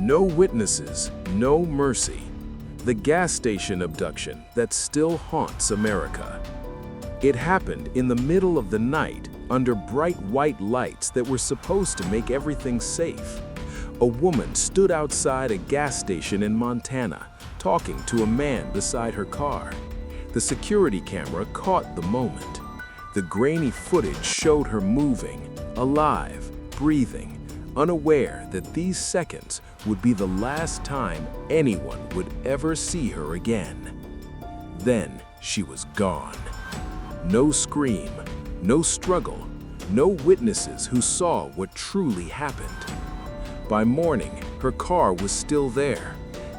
No witnesses, no mercy. The gas station abduction that still haunts America. It happened in the middle of the night under bright white lights that were supposed to make everything safe. A woman stood outside a gas station in Montana, talking to a man beside her car. The security camera caught the moment. The grainy footage showed her moving, alive, breathing, unaware that these seconds would be the last time anyone would ever see her again. Then she was gone. No scream, no struggle, no witnesses who saw what truly happened. By morning, her car was still there.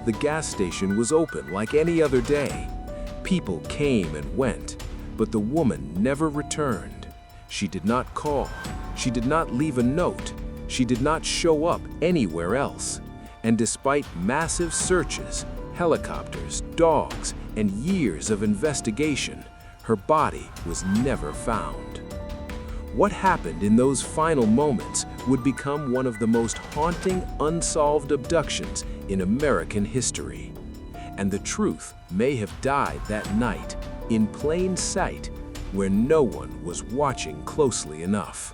The gas station was open like any other day. People came and went, but the woman never returned. She did not call. She did not leave a note. She did not show up anywhere else. And despite massive searches, helicopters, dogs, and years of investigation, her body was never found. What happened in those final moments would become one of the most haunting unsolved abductions in American history. And the truth may have died that night, in plain sight, where no one was watching closely enough.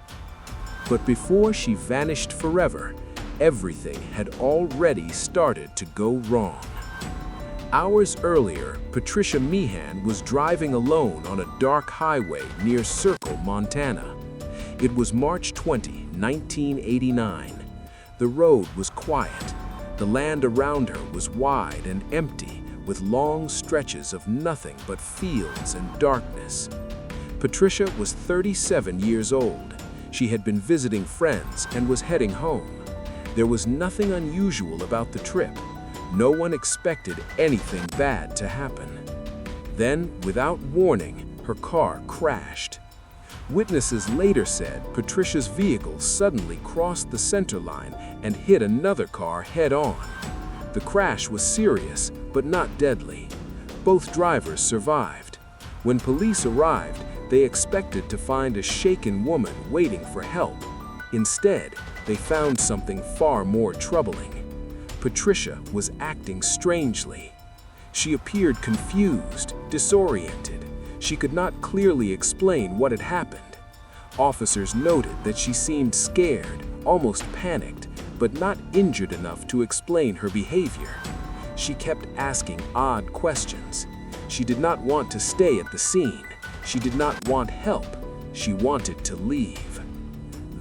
But before she vanished forever, everything had already started to go wrong. Hours earlier, Patricia Meehan was driving alone on a dark highway near Circle, Montana. It was March 20, 1989. The road was quiet. The land around her was wide and empty, with long stretches of nothing but fields and darkness. Patricia was 37 years old. She had been visiting friends and was heading home. There was nothing unusual about the trip. No one expected anything bad to happen. Then, without warning, her car crashed. Witnesses later said Patricia's vehicle suddenly crossed the center line and hit another car head-on. The crash was serious, but not deadly. Both drivers survived. When police arrived, they expected to find a shaken woman waiting for help. Instead, they found something far more troubling. Patricia was acting strangely. She appeared confused, disoriented. She could not clearly explain what had happened. Officers noted that she seemed scared, almost panicked, but not injured enough to explain her behavior. She kept asking odd questions. She did not want to stay at the scene. She did not want help. She wanted to leave.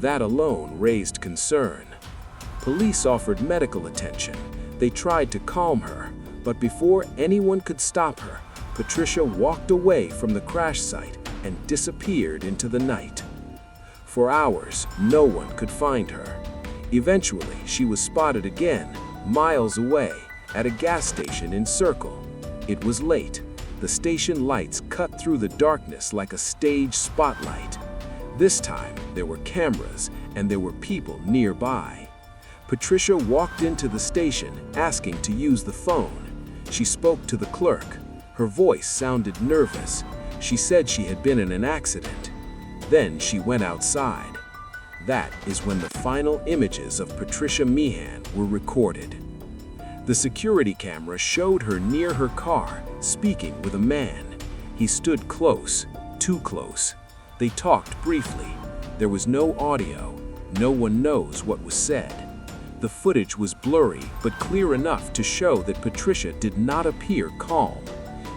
That alone raised concern. Police offered medical attention. They tried to calm her, but before anyone could stop her, Patricia walked away from the crash site and disappeared into the night. For hours, no one could find her. Eventually, she was spotted again, miles away, at a gas station in Circle. It was late. The station lights cut through the darkness like a stage spotlight. This time, there were cameras and there were people nearby. Patricia walked into the station, asking to use the phone. She spoke to the clerk. Her voice sounded nervous. She said she had been in an accident. Then she went outside. That is when the final images of Patricia Meehan were recorded. The security camera showed her near her car, speaking with a man. He stood close, too close. They talked briefly. There was no audio. No one knows what was said. The footage was blurry, but clear enough to show that Patricia did not appear calm.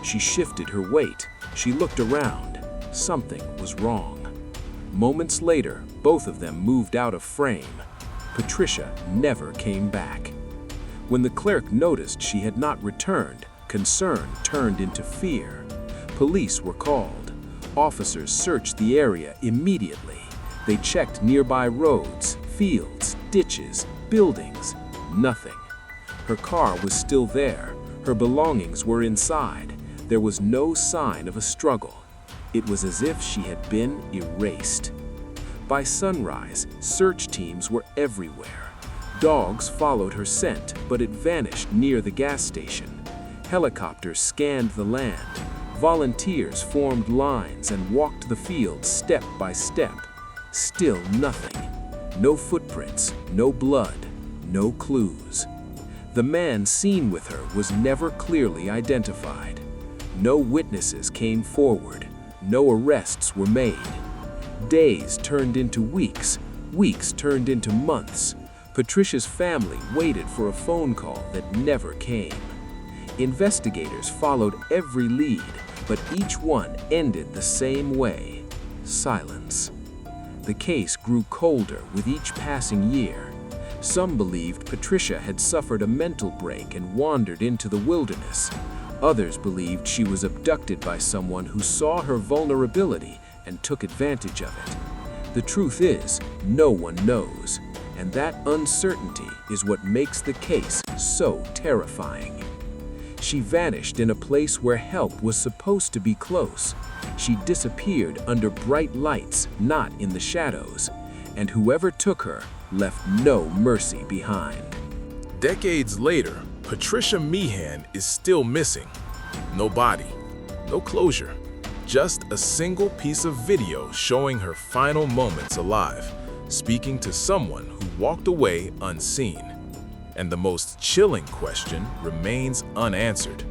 She shifted her weight. She looked around. Something was wrong. Moments later, both of them moved out of frame. Patricia never came back. When the clerk noticed she had not returned, concern turned into fear. Police were called. Officers searched the area immediately. They checked nearby roads, fields, ditches, buildings. Nothing. Her car was still there. Her belongings were inside. There was no sign of a struggle. It was as if she had been erased. By sunrise, search teams were everywhere. Dogs followed her scent, but it vanished near the gas station. Helicopters scanned the land. Volunteers formed lines and walked the fields step by step. Still nothing. No footprints, no blood, no clues. The man seen with her was never clearly identified. No witnesses came forward. No arrests were made. Days turned into weeks. Weeks turned into months. Patricia's family waited for a phone call that never came. Investigators followed every lead, but each one ended the same way: silence. The case grew colder with each passing year. Some believed Patricia had suffered a mental break and wandered into the wilderness. Others believed she was abducted by someone who saw her vulnerability and took advantage of it. The truth is, no one knows, and that uncertainty is what makes the case so terrifying. She vanished in a place where help was supposed to be close. She disappeared under bright lights, not in the shadows, and whoever took her left no mercy behind. Decades later, Patricia Meehan is still missing. No body, no closure, just a single piece of video showing her final moments alive, speaking to someone who walked away unseen. And the most chilling question remains unanswered.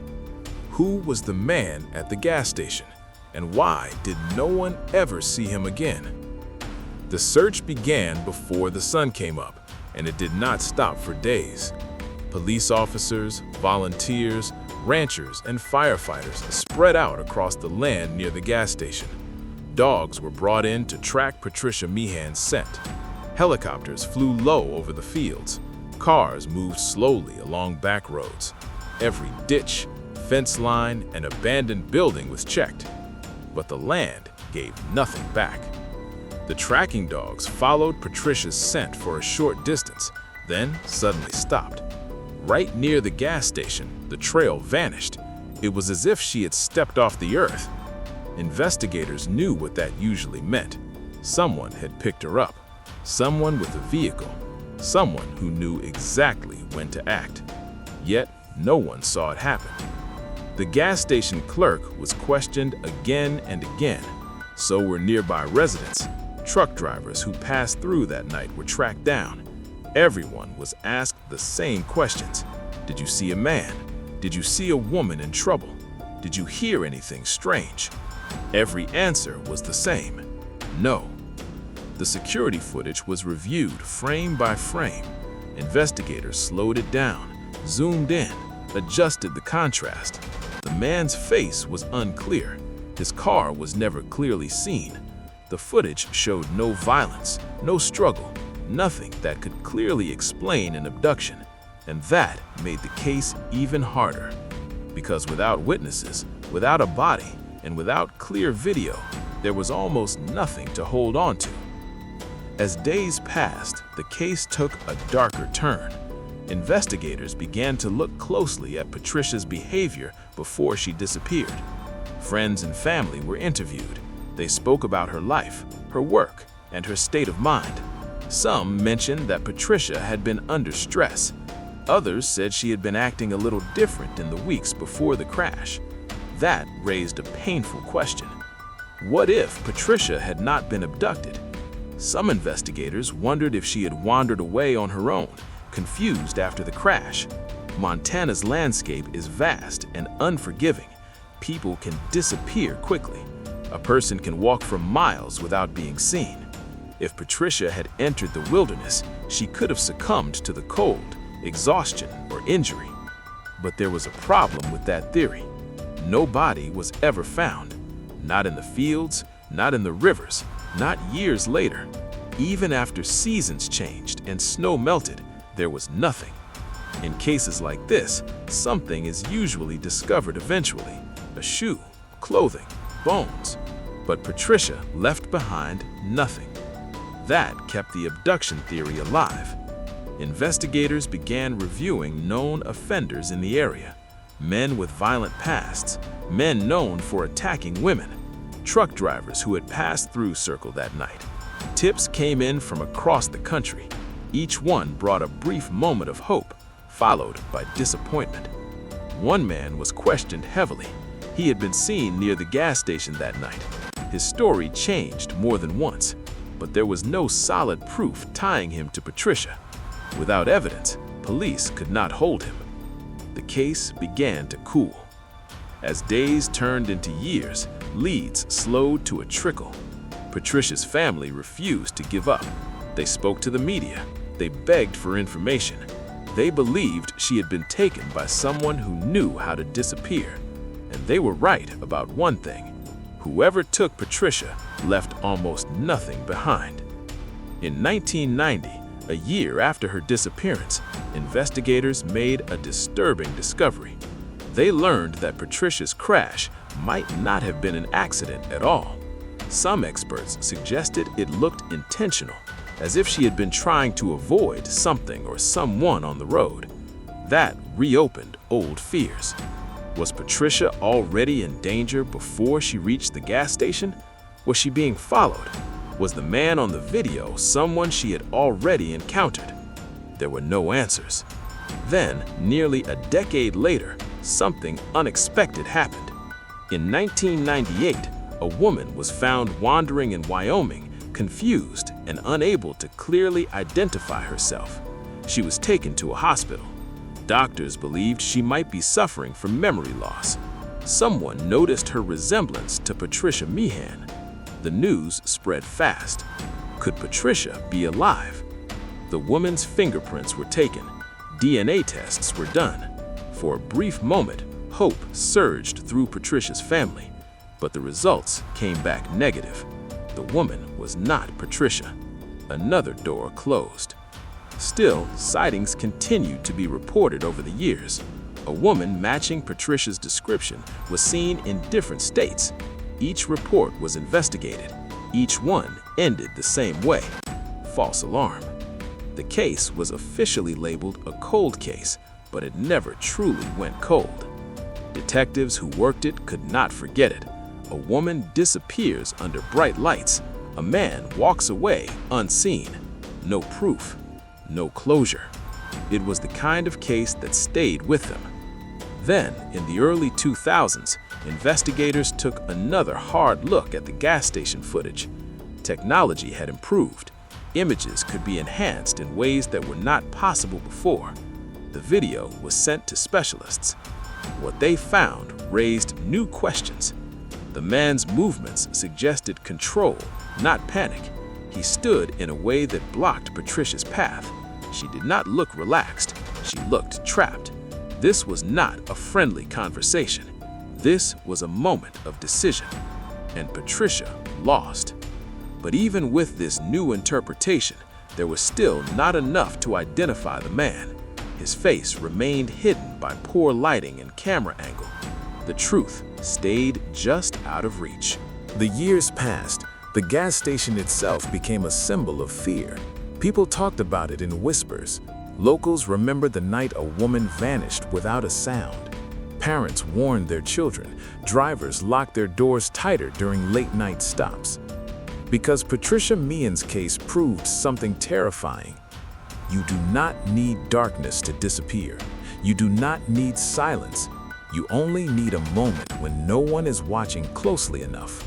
Who was the man at the gas station, and why did no one ever see him again? The search began before the sun came up, and it did not stop for days. Police officers, volunteers, ranchers, and firefighters spread out across the land near the gas station. Dogs were brought in to track Patricia Meehan's scent. Helicopters flew low over the fields. Cars moved slowly along back roads. Every ditch, fence line, and abandoned building was checked. But the land gave nothing back. The tracking dogs followed Patricia's scent for a short distance, then suddenly stopped. Right near the gas station, the trail vanished. It was as if she had stepped off the earth. Investigators knew what that usually meant. Someone had picked her up. Someone with a vehicle. Someone who knew exactly when to act. Yet, no one saw it happen. The gas station clerk was questioned again and again. So were nearby residents. Truck drivers who passed through that night were tracked down. Everyone was asked the same questions. Did you see a man? Did you see a woman in trouble? Did you hear anything strange? Every answer was the same: no. The security footage was reviewed frame by frame. Investigators slowed it down, zoomed in, adjusted the contrast. The man's face was unclear. His car was never clearly seen. The footage showed no violence, no struggle, nothing that could clearly explain an abduction. And that made the case even harder. Because without witnesses, without a body, and without clear video, there was almost nothing to hold on to. As days passed, the case took a darker turn. Investigators began to look closely at Patricia's behavior before she disappeared. Friends and family were interviewed. They spoke about her life, her work, and her state of mind. Some mentioned that Patricia had been under stress. Others said she had been acting a little different in the weeks before the crash. That raised a painful question. What if Patricia had not been abducted? Some investigators wondered if she had wandered away on her own, confused after the crash. Montana's landscape is vast and unforgiving. People can disappear quickly. A person can walk for miles without being seen. If Patricia had entered the wilderness, she could have succumbed to the cold, exhaustion, or injury. But there was a problem with that theory. No body was ever found. Not in the fields, not in the rivers, not years later. Even after seasons changed and snow melted, there was nothing. In cases like this, something is usually discovered eventually: a shoe, clothing, bones. But Patricia left behind nothing. That kept the abduction theory alive. Investigators began reviewing known offenders in the area. Men with violent pasts, men known for attacking women, truck drivers who had passed through Circle that night. Tips came in from across the country. Each one brought a brief moment of hope, followed by disappointment. One man was questioned heavily. He had been seen near the gas station that night. His story changed more than once, but there was no solid proof tying him to Patricia. Without evidence, police could not hold him. The case began to cool. As days turned into years, leads slowed to a trickle. Patricia's family refused to give up. They spoke to the media. They begged for information. They believed she had been taken by someone who knew how to disappear. And they were right about one thing. Whoever took Patricia left almost nothing behind. In 1990, a year after her disappearance, investigators made a disturbing discovery. They learned that Patricia's crash might not have been an accident at all. Some experts suggested it looked intentional, as if she had been trying to avoid something or someone on the road. That reopened old fears. Was Patricia already in danger before she reached the gas station? Was she being followed? Was the man on the video someone she had already encountered? There were no answers. Then, nearly a decade later, something unexpected happened. In 1998, a woman was found wandering in Wyoming, confused and unable to clearly identify herself. She was taken to a hospital. Doctors believed she might be suffering from memory loss. Someone noticed her resemblance to Patricia Meehan. The news spread fast. Could Patricia be alive? The woman's fingerprints were taken. DNA tests were done. For a brief moment, hope surged through Patricia's family, but the results came back negative. The woman was not Patricia. Another door closed. Still, sightings continued to be reported over the years. A woman matching Patricia's description was seen in different states. Each report was investigated. Each one ended the same way: false alarm. The case was officially labeled a cold case, but it never truly went cold. Detectives who worked it could not forget it. A woman disappears under bright lights. A man walks away unseen. No proof, no closure. It was the kind of case that stayed with them. Then, in the early 2000s, investigators took another hard look at the gas station footage. Technology had improved. Images could be enhanced in ways that were not possible before. The video was sent to specialists. What they found raised new questions. The man's movements suggested control, not panic. He stood in a way that blocked Patricia's path. She did not look relaxed. She looked trapped. This was not a friendly conversation. This was a moment of decision. And Patricia lost. But even with this new interpretation, there was still not enough to identify the man. His face remained hidden by poor lighting and camera angle. The truth stayed just out of reach. The years passed. The gas station itself became a symbol of fear. People talked about it in whispers. Locals remembered the night a woman vanished without a sound. Parents warned their children. Drivers locked their doors tighter during late-night stops. Because Patricia Meehan's case proved something terrifying. You do not need darkness to disappear. You do not need silence. You only need a moment when no one is watching closely enough.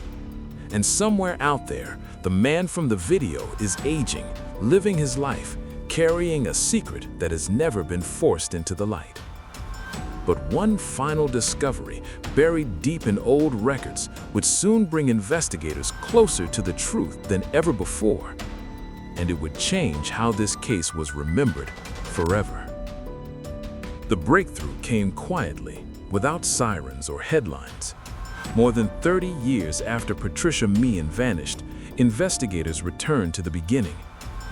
And somewhere out there, the man from the video is aging, living his life, carrying a secret that has never been forced into the light. But one final discovery, buried deep in old records, would soon bring investigators closer to the truth than ever before. And it would change how this case was remembered forever. The breakthrough came quietly, without sirens or headlines. More than 30 years after Patricia Meehan vanished, investigators returned to the beginning.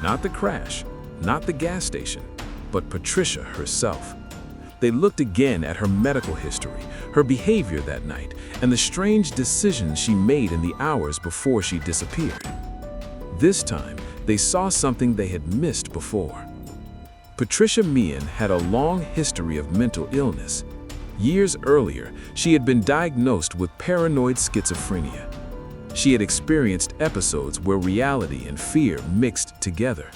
Not the crash, not the gas station, but Patricia herself. They looked again at her medical history, her behavior that night, and the strange decisions she made in the hours before she disappeared. This time, they saw something they had missed before. Patricia Meehan had a long history of mental illness. Years earlier, she had been diagnosed with paranoid schizophrenia. She had experienced episodes where reality and fear mixed together.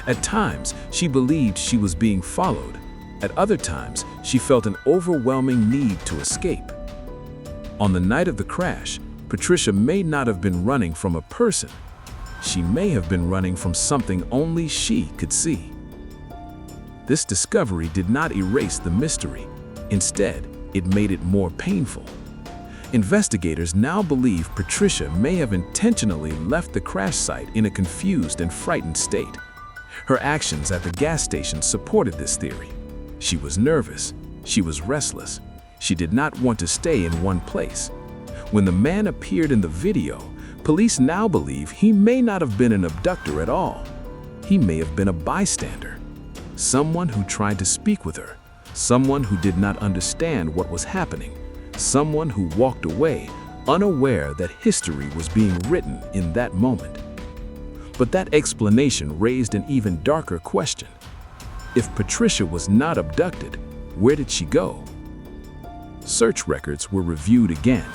At times, she believed she was being followed. At other times, she felt an overwhelming need to escape. On the night of the crash, Patricia may not have been running from a person. She may have been running from something only she could see. This discovery did not erase the mystery. Instead, it made it more painful. Investigators now believe Patricia may have intentionally left the crash site in a confused and frightened state. Her actions at the gas station supported this theory. She was nervous. She was restless. She did not want to stay in one place. When the man appeared in the video, police now believe he may not have been an abductor at all. He may have been a bystander, someone who tried to speak with her, someone who did not understand what was happening, someone who walked away unaware that history was being written in that moment. But that explanation raised an even darker question. If Patricia was not abducted, where did she go? Search records were reviewed again.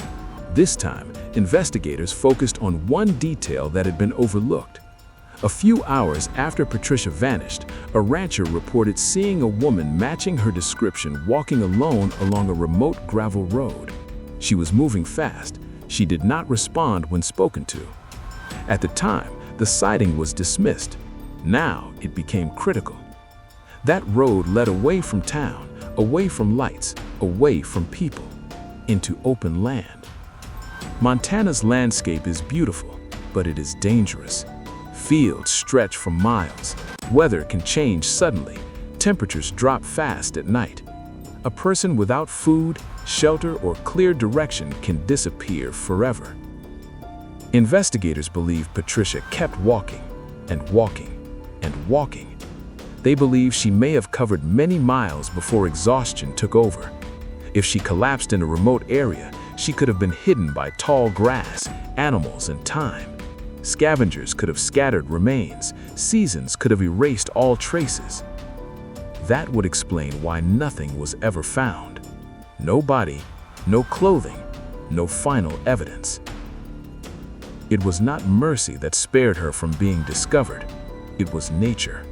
This time, investigators focused on one detail that had been overlooked. A few hours after Patricia vanished, a rancher reported seeing a woman matching her description walking alone along a remote gravel road. She was moving fast. She did not respond when spoken to. At the time, the sighting was dismissed. Now it became critical. That road led away from town, away from lights, away from people, into open land. Montana's landscape is beautiful, but it is dangerous. Fields stretch for miles. Weather can change suddenly. Temperatures drop fast at night. A person without food, shelter, or clear direction can disappear forever. Investigators believe Patricia kept walking and walking and walking. They believe she may have covered many miles before exhaustion took over. If she collapsed in a remote area, she could have been hidden by tall grass, animals, and time. Scavengers could have scattered remains. Seasons could have erased all traces. That would explain why nothing was ever found. No body, no clothing, no final evidence. It was not mercy that spared her from being discovered. It was nature.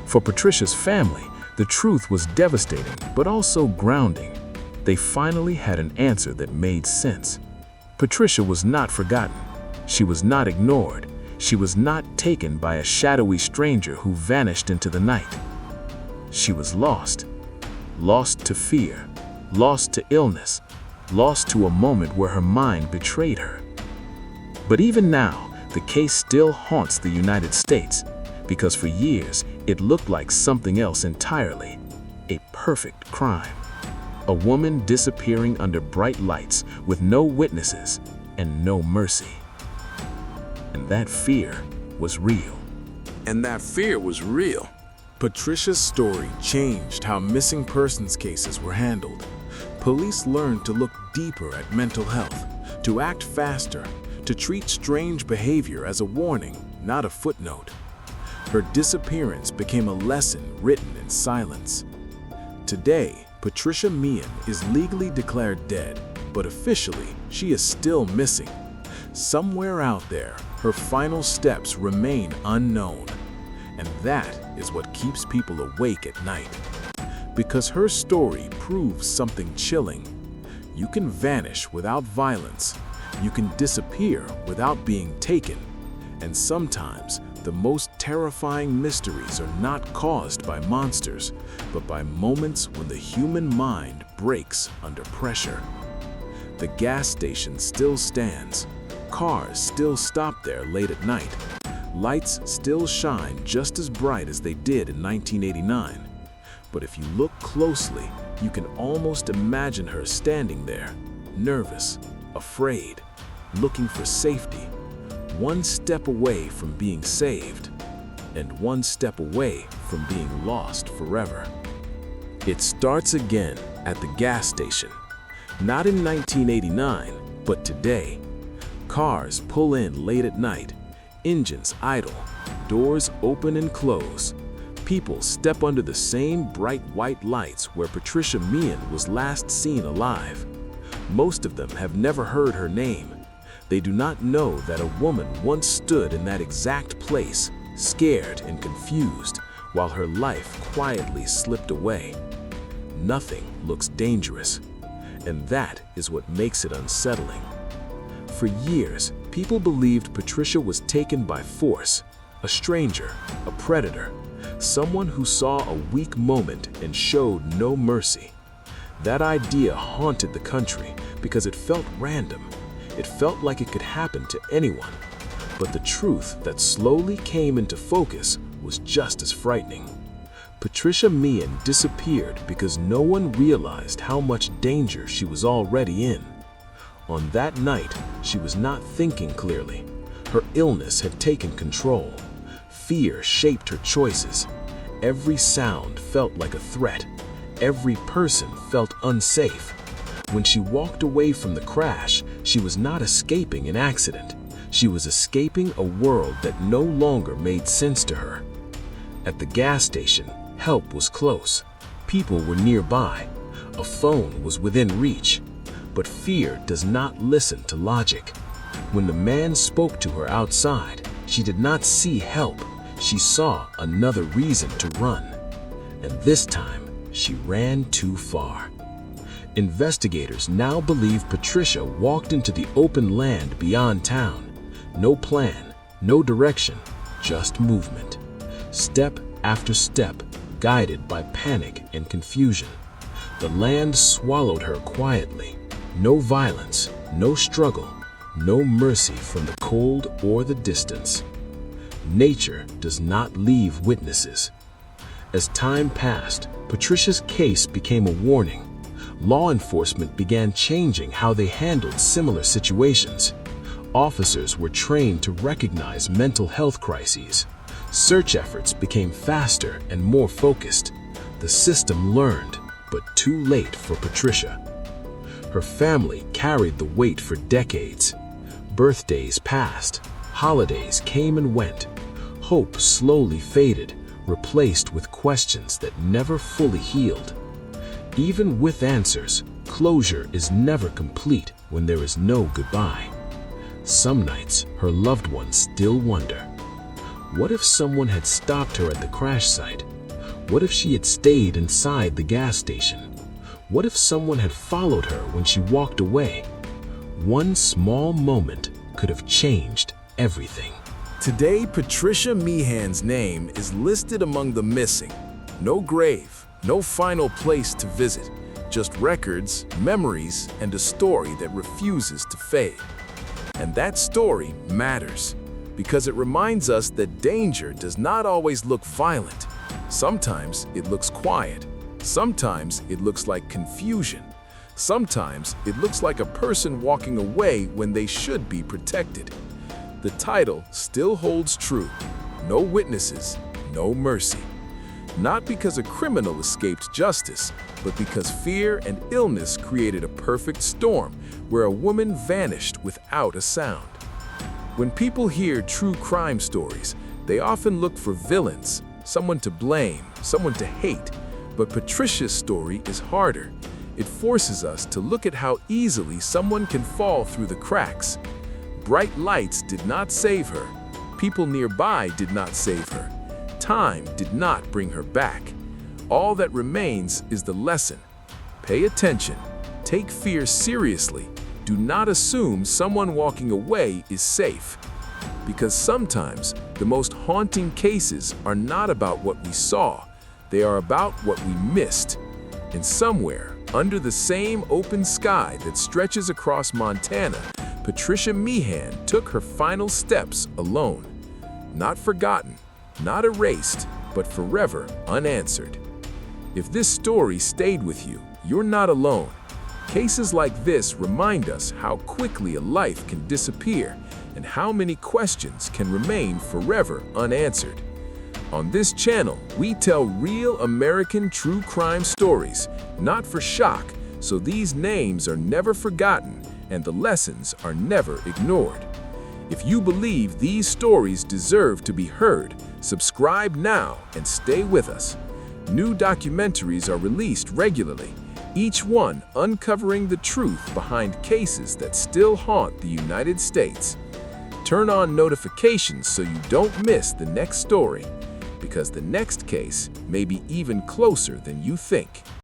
For Patricia's family, the truth was devastating, but also grounding. They finally had an answer that made sense. Patricia was not forgotten. She was not ignored. She was not taken by a shadowy stranger who vanished into the night. She was lost. Lost to fear, lost to illness, lost to a moment where her mind betrayed her. But even now, the case still haunts the United States, because for years, it looked like something else entirely. A perfect crime. A woman disappearing under bright lights with no witnesses and no mercy. And that fear was real. Patricia's story changed how missing persons cases were handled. Police learned to look deeper at mental health, to act faster, to treat strange behavior as a warning, not a footnote. Her disappearance became a lesson written in silence. Today, Patricia Meehan is legally declared dead, but officially, she is still missing. Somewhere out there, her final steps remain unknown. And that is what keeps people awake at night. Because her story proves something chilling. You can vanish without violence. You can disappear without being taken. And sometimes, the most terrifying mysteries are not caused by monsters, but by moments when the human mind breaks under pressure. The gas station still stands. Cars still stop there late at night. Lights still shine just as bright as they did in 1989. But if you look closely, you can almost imagine her standing there, nervous, afraid, looking for safety, one step away from being saved, and one step away from being lost forever. It starts again at the gas station, not in 1989, but today. Cars pull in late at night, engines idle, doors open and close. People step under the same bright white lights where Patricia Meehan was last seen alive. Most of them have never heard her name. They do not know that a woman once stood in that exact place, scared and confused, while her life quietly slipped away. Nothing looks dangerous, and that is what makes it unsettling. For years, people believed Patricia was taken by force, a stranger, a predator. Someone who saw a weak moment and showed no mercy. That idea haunted the country because it felt random. It felt like it could happen to anyone. But the truth that slowly came into focus was just as frightening. Patricia Meehan disappeared because no one realized how much danger she was already in. On that night, she was not thinking clearly. Her illness had taken control. Fear shaped her choices. Every sound felt like a threat. Every person felt unsafe. When she walked away from the crash, she was not escaping an accident. She was escaping a world that no longer made sense to her. At the gas station, help was close. People were nearby. A phone was within reach. But fear does not listen to logic. When the man spoke to her outside, she did not see help. She saw another reason to run. And this time, she ran too far. Investigators now believe Patricia walked into the open land beyond town. No plan, no direction, just movement. Step after step, guided by panic and confusion. The land swallowed her quietly. No violence, no struggle, no mercy from the cold or the distance. Nature does not leave witnesses. As time passed, Patricia's case became a warning. Law enforcement began changing how they handled similar situations. Officers were trained to recognize mental health crises. Search efforts became faster and more focused. The system learned, but too late for Patricia. Her family carried the weight for decades. Birthdays passed, holidays came and went. Hope slowly faded, replaced with questions that never fully healed. Even with answers, closure is never complete when there is no goodbye. Some nights, her loved ones still wonder, what if someone had stopped her at the crash site? What if she had stayed inside the gas station? What if someone had followed her when she walked away? One small moment could have changed everything. Today, Patricia Meehan's name is listed among the missing. No grave, no final place to visit, just records, memories, and a story that refuses to fade. And that story matters because it reminds us that danger does not always look violent. Sometimes it looks quiet. Sometimes it looks like confusion. Sometimes it looks like a person walking away when they should be protected. The title still holds true. No witnesses, no mercy. Not because a criminal escaped justice, but because fear and illness created a perfect storm where a woman vanished without a sound. When people hear true crime stories, they often look for villains, someone to blame, someone to hate. But Patricia's story is harder. It forces us to look at how easily someone can fall through the cracks. Bright lights did not save her. People nearby did not save her. Time did not bring her back. All that remains is the lesson. Pay attention. Take fear seriously. Do not assume someone walking away is safe. Because sometimes the most haunting cases are not about what we saw. They are about what we missed. And somewhere, under the same open sky that stretches across Montana, Patricia Meehan took her final steps alone. Not forgotten, not erased, but forever unanswered. If this story stayed with you, you're not alone. Cases like this remind us how quickly a life can disappear and how many questions can remain forever unanswered. On this channel, we tell real American true crime stories, not for shock, so these names are never forgotten and the lessons are never ignored. If you believe these stories deserve to be heard, subscribe now and stay with us. New documentaries are released regularly, each one uncovering the truth behind cases that still haunt the United States. Turn on notifications so you don't miss the next story, because the next case may be even closer than you think.